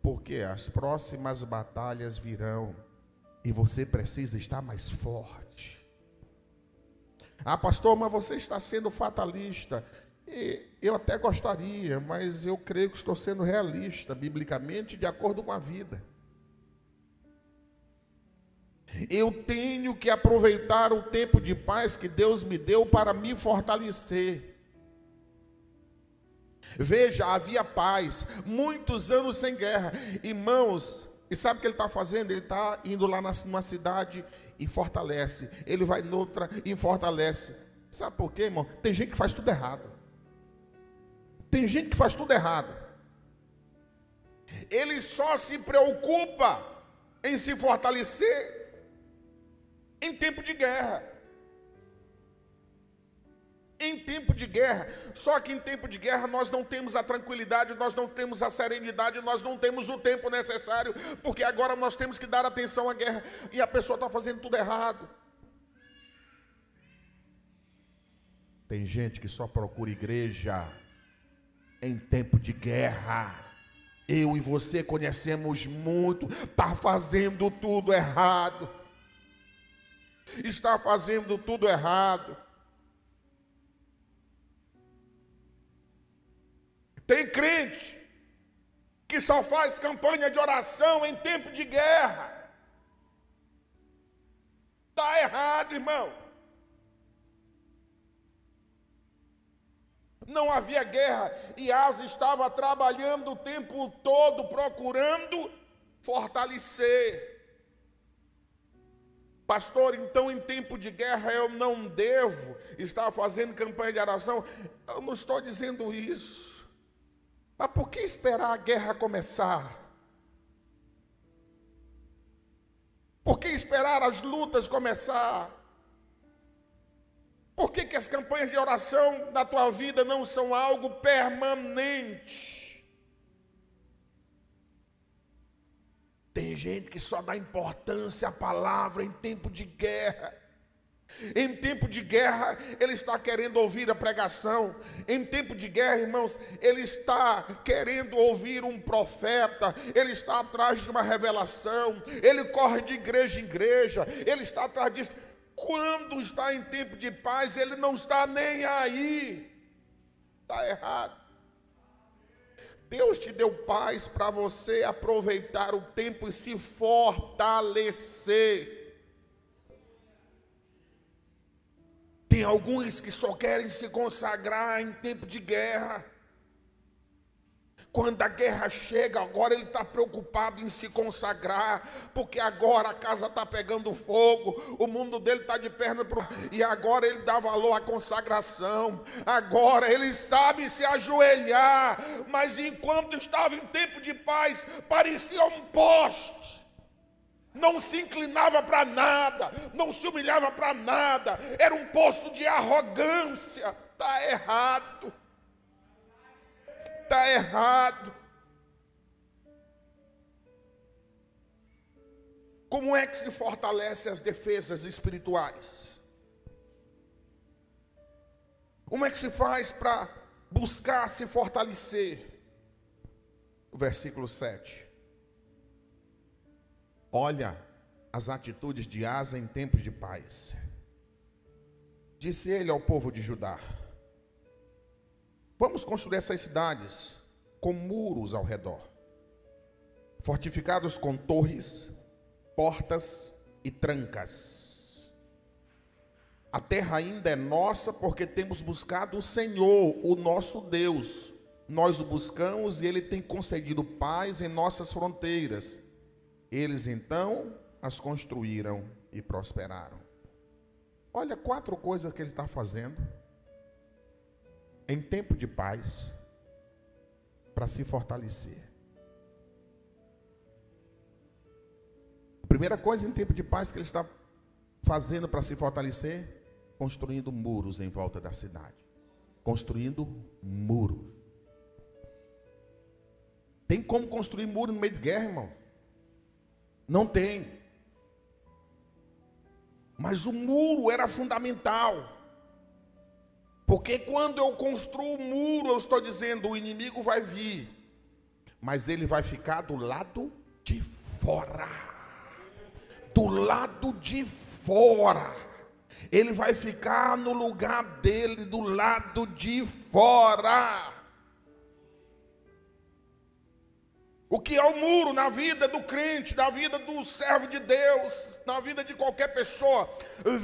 Speaker 1: porque as próximas batalhas virão e você precisa estar mais forte. Ah, pastor, mas você está sendo fatalista. Eu até gostaria, mas eu creio que estou sendo realista, biblicamente, de acordo com a vida. Eu tenho que aproveitar o tempo de paz que Deus me deu para me fortalecer. Veja, havia paz, muitos anos sem guerra. Irmãos, e sabe o que ele está fazendo? Ele está indo lá numa cidade e fortalece. Ele vai noutra e fortalece. Sabe por quê, irmão? Tem gente que faz tudo errado. Tem gente que faz tudo errado. Ele só se preocupa em se fortalecer em tempo de guerra. Em tempo de guerra. Só que em tempo de guerra nós não temos a tranquilidade, nós não temos a serenidade, nós não temos o tempo necessário, porque agora nós temos que dar atenção à guerra e a pessoa está fazendo tudo errado. Tem gente que só procura igreja em tempo de guerra. Eu e você conhecemos muito, está fazendo tudo errado. Está fazendo tudo errado. Tem crente que só faz campanha de oração em tempo de guerra. Está errado, irmão. Não havia guerra e Asa estava trabalhando o tempo todo, procurando fortalecer. Pastor, então em tempo de guerra eu não devo estar fazendo campanha de oração? Eu não estou dizendo isso. Mas por que esperar a guerra começar? Por que esperar as lutas começar? Por que as campanhas de oração na tua vida não são algo permanente? Tem gente que só dá importância à palavra em tempo de guerra. Em tempo de guerra, ele está querendo ouvir a pregação. Em tempo de guerra, irmãos, ele está querendo ouvir um profeta. Ele está atrás de uma revelação. Ele corre de igreja em igreja. Ele está atrás disso. Quando está em tempo de paz, ele não está nem aí. Está errado. Deus te deu paz para você aproveitar o tempo e se fortalecer. Tem alguns que só querem se consagrar em tempo de guerra. Quando a guerra chega, agora ele está preocupado em se consagrar, porque agora a casa está pegando fogo, o mundo dele está de perna para e agora ele dá valor à consagração, agora ele sabe se ajoelhar, mas enquanto estava em tempo de paz, parecia um poste. Não se inclinava para nada, não se humilhava para nada, era um poço de arrogância. Está errado. Está errado. Como é que se fortalece as defesas espirituais? Como é que se faz para buscar se fortalecer? O versículo 7. Olha as atitudes de Asa em tempos de paz. Disse ele ao povo de Judá: vamos construir essas cidades com muros ao redor, fortificados com torres, portas e trancas. A terra ainda é nossa porque temos buscado o Senhor, o nosso Deus. Nós o buscamos e Ele tem concedido paz em nossas fronteiras. Eles então as construíram e prosperaram. Olha 4 coisas que ele está fazendo em tempo de paz para se fortalecer. A primeira coisa em tempo de paz que ele está fazendo para se fortalecer, construindo muros em volta da cidade. Construindo muros. Tem como construir muro no meio de guerra, irmão? Não tem. Mas o muro era fundamental. Porque quando eu construo o muro, eu estou dizendo, o inimigo vai vir, mas ele vai ficar do lado de fora. Do lado de fora. Ele vai ficar no lugar dele, do lado de fora. O que é o muro na vida do crente, na vida do servo de Deus, na vida de qualquer pessoa?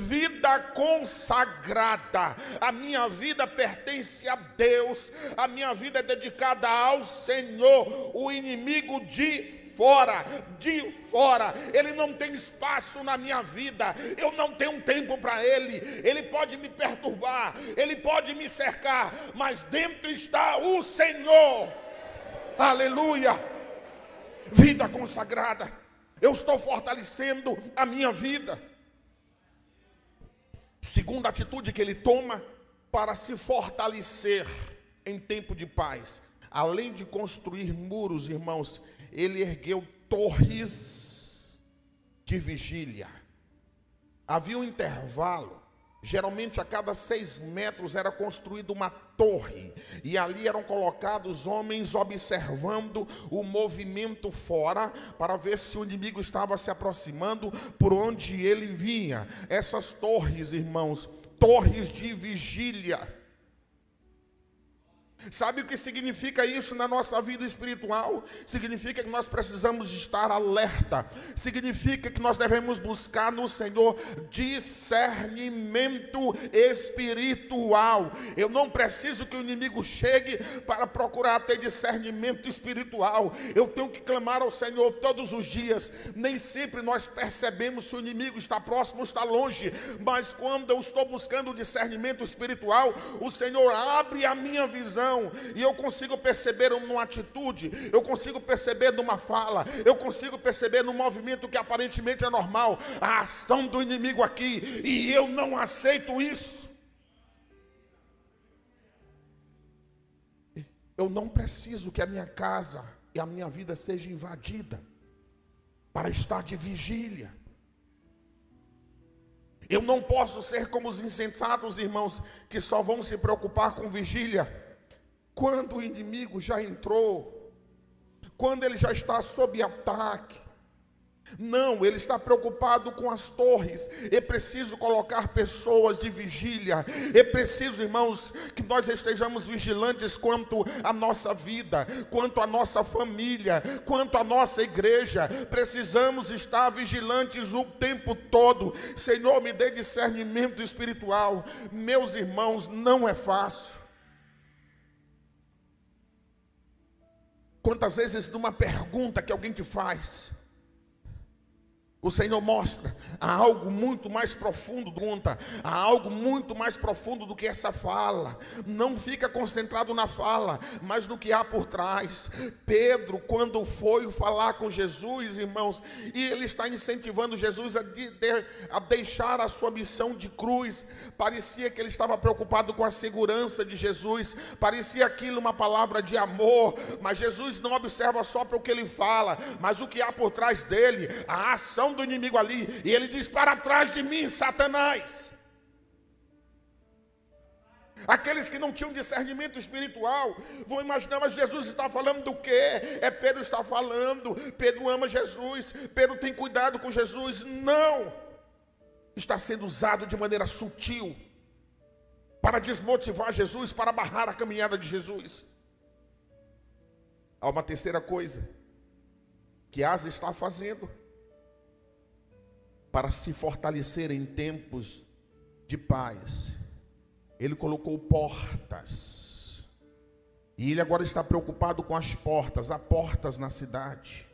Speaker 1: Vida consagrada. A minha vida pertence a Deus, a minha vida é dedicada ao Senhor. O inimigo de fora, ele não tem espaço na minha vida, eu não tenho tempo para ele pode me perturbar, ele pode me cercar, mas dentro está o Senhor. Aleluia. Vida consagrada. Eu estou fortalecendo a minha vida. Segunda atitude que ele toma para se fortalecer em tempo de paz. Além de construir muros, irmãos, ele ergueu torres de vigília. Havia um intervalo Geralmente a cada 6 metros era construída uma torre, e ali eram colocados homens observando o movimento fora, para ver se o inimigo estava se aproximando, por onde ele vinha. Essas torres, irmãos, torres de vigília. Sabe o que significa isso na nossa vida espiritual? Significa que nós precisamos estar alerta. Significa que nós devemos buscar no Senhor discernimento espiritual. Eu não preciso que o inimigo chegue para procurar ter discernimento espiritual. Eu tenho que clamar ao Senhor todos os dias. Nem sempre nós percebemos se o inimigo está próximo ou está longe, mas quando eu estou buscando discernimento espiritual, o Senhor abre a minha visão, e eu consigo perceber numa atitude, eu consigo perceber numa fala, eu consigo perceber num movimento que aparentemente é normal, a ação do inimigo aqui, e eu não aceito isso. Eu não preciso que a minha casa e a minha vida seja invadida para estar de vigília. Eu não posso ser como os insensatos, irmãos, que só vão se preocupar com vigília quando o inimigo já entrou, quando ele já está sob ataque. Não, ele está preocupado com as torres. É preciso colocar pessoas de vigília. É preciso, irmãos, que nós estejamos vigilantes quanto à nossa vida, quanto à nossa família, quanto à nossa igreja. Precisamos estar vigilantes o tempo todo. Senhor, me dê discernimento espiritual. Meus irmãos, não é fácil. Quantas vezes numa pergunta que alguém te faz, o Senhor mostra, há algo muito mais profundo, há algo muito mais profundo do que essa fala. Não fica concentrado na fala, mas no que há por trás. Pedro, quando foi falar com Jesus, irmãos, e ele está incentivando Jesus a deixar a sua missão de cruz, parecia que ele estava preocupado com a segurança de Jesus, parecia aquilo uma palavra de amor, mas Jesus não observa só para o que ele fala, mas o que há por trás dele, a ação do inimigo ali, e ele diz: para trás de mim, Satanás. Aqueles que não tinham discernimento espiritual vão imaginar, mas Jesus está falando do quê? Pedro está falando, Pedro ama Jesus, Pedro tem cuidado com Jesus. Não, está sendo usado de maneira sutil para desmotivar Jesus, para barrar a caminhada de Jesus. Há uma terceira coisa que Asa está fazendo para se fortalecer em tempos de paz. Ele colocou portas, e ele agora está preocupado com as portas. Há portas na cidade.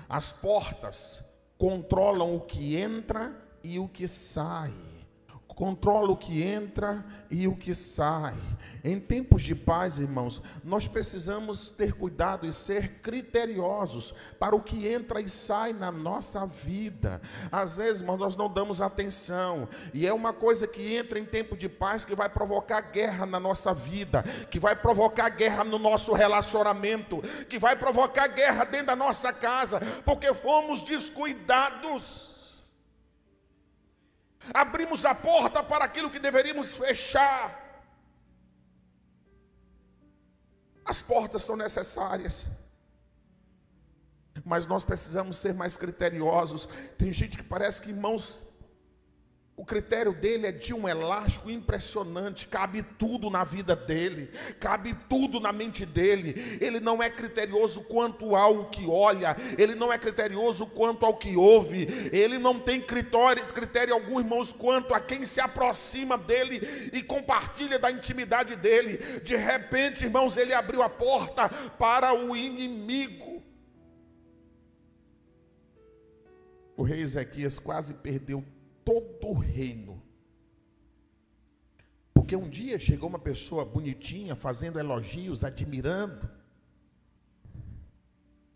Speaker 1: As portas controlam o que entra e o que sai. Controla o que entra e o que sai. Em tempos de paz, irmãos, nós precisamos ter cuidado e ser criteriosos para o que entra e sai na nossa vida. Às vezes, irmãos, nós não damos atenção, e é uma coisa que entra em tempo de paz que vai provocar guerra na nossa vida, que vai provocar guerra no nosso relacionamento, que vai provocar guerra dentro da nossa casa, porque fomos descuidados. Abrimos a porta para aquilo que deveríamos fechar. As portas são necessárias, mas nós precisamos ser mais criteriosos. Tem gente que parece que, irmãos, o critério dele é de um elástico impressionante, cabe tudo na vida dele, cabe tudo na mente dele. Ele não é criterioso quanto ao que olha, ele não é criterioso quanto ao que ouve, ele não tem critério algum, irmãos, quanto a quem se aproxima dele e compartilha da intimidade dele. De repente, irmãos, ele abriu a porta para o inimigo. O rei Ezequias quase perdeu todo o reino, porque um dia chegou uma pessoa bonitinha, fazendo elogios, admirando,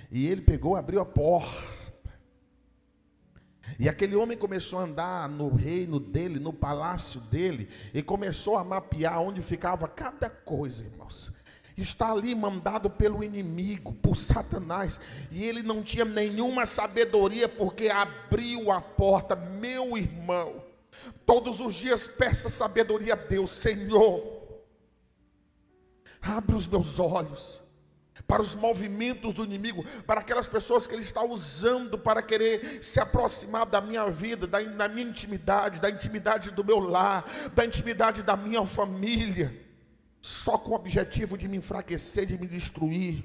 Speaker 1: e ele pegou, abriu a porta, e aquele homem começou a andar no reino dele, no palácio dele, e começou a mapear onde ficava cada coisa, irmãos. Está ali mandado pelo inimigo, por Satanás, e ele não tinha nenhuma sabedoria, porque abriu a porta. Meu irmão, Todos os dias peça sabedoria a Deus. Senhor, abre os meus olhos para os movimentos do inimigo, para aquelas pessoas que ele está usando para querer se aproximar da minha vida, da minha intimidade, da intimidade do meu lar, da intimidade da minha família, só com o objetivo de me enfraquecer, de me destruir.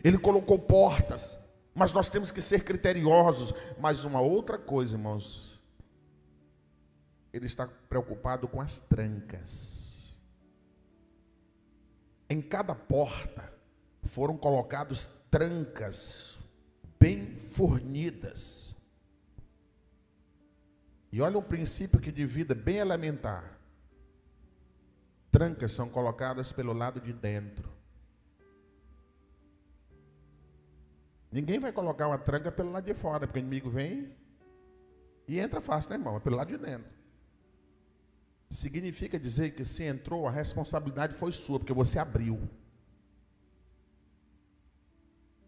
Speaker 1: Ele colocou portas, mas nós temos que ser criteriosos. Mas uma outra coisa, irmãos, ele está preocupado com as trancas. Em cada porta foram colocados trancas bem fornidas. E olha um princípio que de vida bem elementar. Trancas são colocadas pelo lado de dentro. Ninguém vai colocar uma tranca pelo lado de fora, porque o inimigo vem e entra fácil, né, irmão? É pelo lado de dentro. Significa dizer que se entrou, a responsabilidade foi sua, porque você abriu.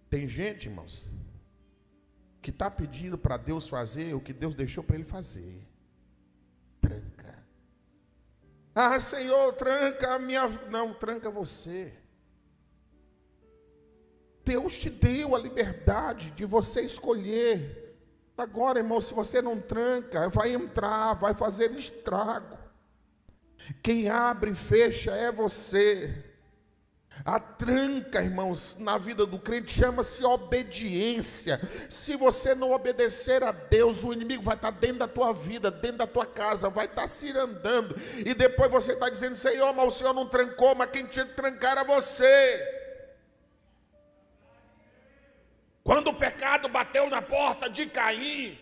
Speaker 1: Tem gente, irmãos, que está pedindo para Deus fazer o que Deus deixou para ele fazer. Tranca. Ah, Senhor, tranca a minha... Não, tranca você. Deus te deu a liberdade de você escolher. Agora, irmão, se você não tranca, vai entrar, vai fazer estrago. Quem abre e fecha é você. A tranca, irmãos, na vida do crente chama-se obediência. Se você não obedecer a Deus, o inimigo vai estar dentro da tua vida, dentro da tua casa, vai estar cirandando. E depois você está dizendo: Senhor, mas o Senhor não trancou, mas quem tinha que trancar era você. Quando o pecado bateu na porta de Caim,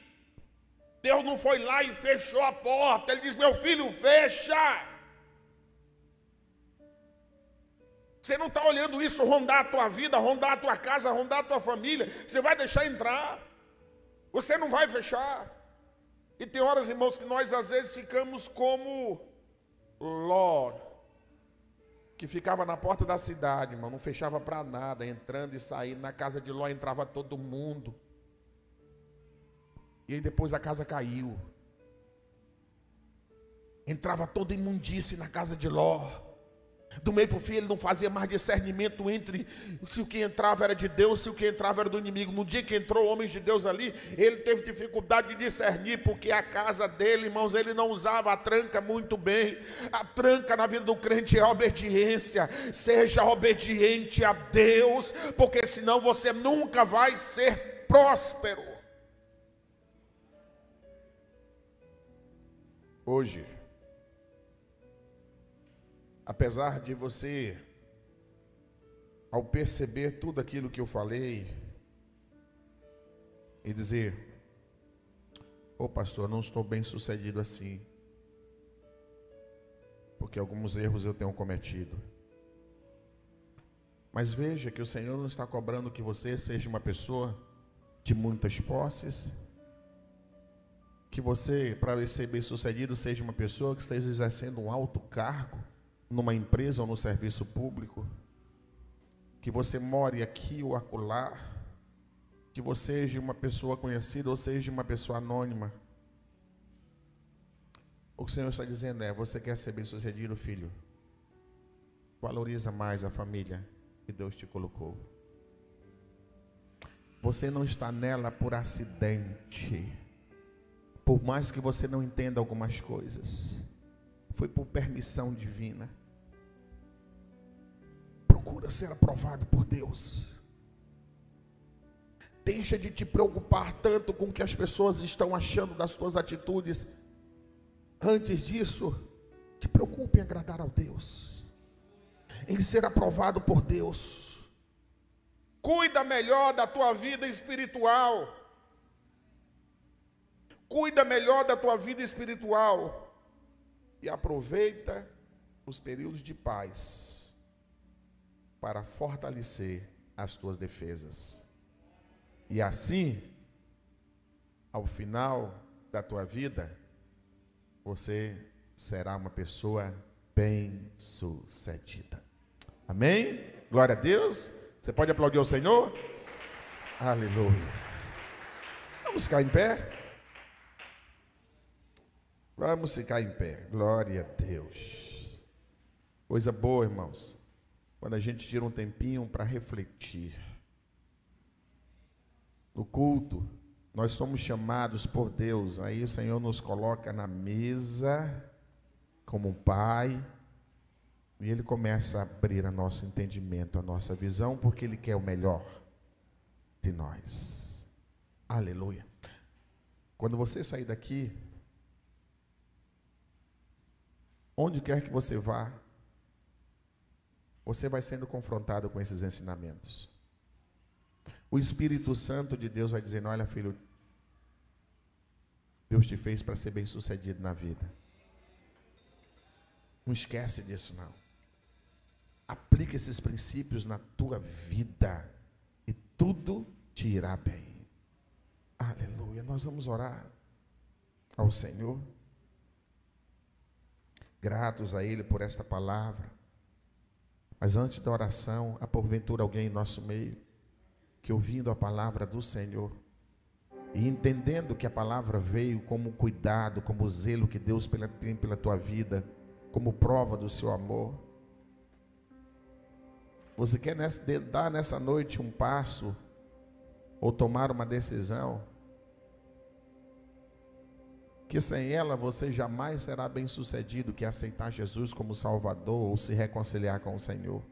Speaker 1: Deus não foi lá e fechou a porta. Ele diz: meu filho, fecha. Você não está olhando isso rondar a tua vida, rondar a tua casa, rondar a tua família. Você vai deixar entrar. Você não vai fechar. E tem horas, irmãos, que nós às vezes ficamos como Ló, que ficava na porta da cidade, irmão, não fechava para nada, entrando e saindo. Na casa de Ló entrava todo mundo. E aí depois a casa caiu. Entrava toda imundície na casa de Ló. Do meio para o fim ele não fazia mais discernimento entre se o que entrava era de Deus, se o que entrava era do inimigo. No dia que entrou homens de Deus ali, ele teve dificuldade de discernir, porque a casa dele, irmãos, ele não usava a tranca muito bem. A tranca na vida do crente é a obediência. Seja obediente a Deus, porque senão você nunca vai ser próspero. Hoje, apesar de você, ao perceber tudo aquilo que eu falei, e dizer: ô pastor, não estou bem sucedido assim, porque alguns erros eu tenho cometido. Mas veja que o Senhor não está cobrando que você seja uma pessoa de muitas posses, que você, para ser bem sucedido, seja uma pessoa que esteja exercendo um alto cargo numa empresa ou no serviço público, que você more aqui ou acolá, que você seja uma pessoa conhecida ou seja uma pessoa anônima. O que o Senhor está dizendo é: você quer ser bem sucedido, filho? Valoriza mais a família que Deus te colocou. Você não está nela por acidente, por mais que você não entenda algumas coisas. Foi por permissão divina. Procura ser aprovado por Deus. Deixa de te preocupar tanto com o que as pessoas estão achando das tuas atitudes. Antes disso, te preocupe em agradar ao Deus, em ser aprovado por Deus. Cuida melhor da tua vida espiritual. Cuida melhor da tua vida espiritual. E aproveita os períodos de paz para fortalecer as tuas defesas. E assim, ao final da tua vida, você será uma pessoa bem-sucedida. Amém? Glória a Deus. Você pode aplaudir ao Senhor? Aleluia. Vamos ficar em pé. Vamos ficar em pé. Glória a Deus. Coisa boa, irmãos, quando a gente tira um tempinho para refletir. No culto, nós somos chamados por Deus. Aí o Senhor nos coloca na mesa como um pai. E Ele começa a abrir o nosso entendimento, a nossa visão, porque Ele quer o melhor de nós. Aleluia. Quando você sair daqui, onde quer que você vá, você vai sendo confrontado com esses ensinamentos. O Espírito Santo de Deus vai dizendo: olha, filho, Deus te fez para ser bem-sucedido na vida. Não esquece disso, não. Aplica esses princípios na tua vida e tudo te irá bem. Aleluia. Nós vamos orar ao Senhor, gratos a Ele por esta palavra. Mas antes da oração, há porventura alguém em nosso meio que, ouvindo a palavra do Senhor e entendendo que a palavra veio como cuidado, como zelo que Deus tem pela tua vida, como prova do seu amor, você quer dar nessa noite um passo ou tomar uma decisão que sem ela você jamais será bem-sucedido, que é aceitar Jesus como Salvador ou se reconciliar com o Senhor?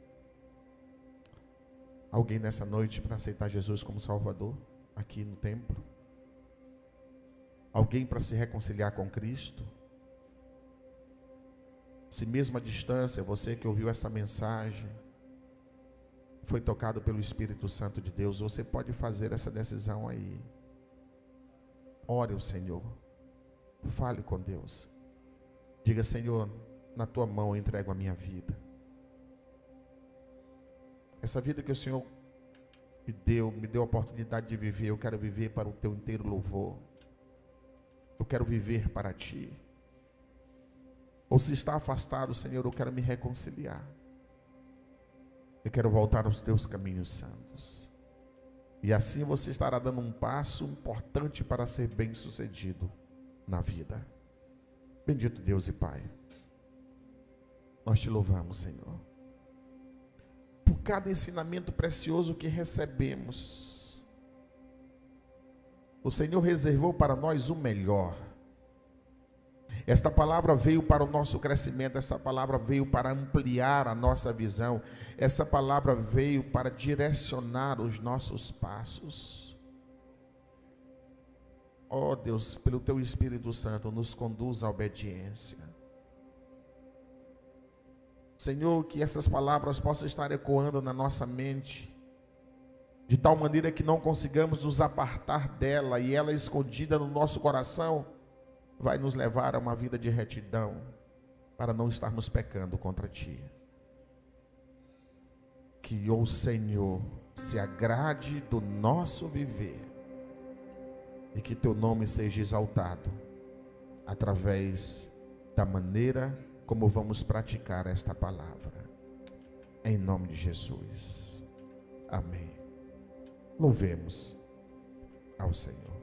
Speaker 1: Alguém nessa noite para aceitar Jesus como Salvador aqui no templo? Alguém para se reconciliar com Cristo? Se mesmo à distância, você que ouviu esta mensagem foi tocado pelo Espírito Santo de Deus, você pode fazer essa decisão aí. Ore ao Senhor. Fale com Deus. Diga: Senhor, na tua mão eu entrego a minha vida. Essa vida que o Senhor me deu a oportunidade de viver, eu quero viver para o teu inteiro louvor. Eu quero viver para ti. Ou se está afastado, Senhor, eu quero me reconciliar. Eu quero voltar aos teus caminhos santos. E assim você estará dando um passo importante para ser bem-sucedido na vida. Bendito Deus e Pai, nós te louvamos, Senhor, por cada ensinamento precioso que recebemos. O Senhor reservou para nós o melhor. Esta palavra veio para o nosso crescimento, essa palavra veio para ampliar a nossa visão, essa palavra veio para direcionar os nossos passos. Ó Deus, pelo teu Espírito Santo, nos conduz à obediência. Senhor, que essas palavras possam estar ecoando na nossa mente, de tal maneira que não consigamos nos apartar dela, e ela escondida no nosso coração vai nos levar a uma vida de retidão, para não estarmos pecando contra ti. Que o Senhor se agrade do nosso viver e que teu nome seja exaltado através da maneira como vamos praticar esta palavra. Em nome de Jesus. Amém. Louvemos ao Senhor.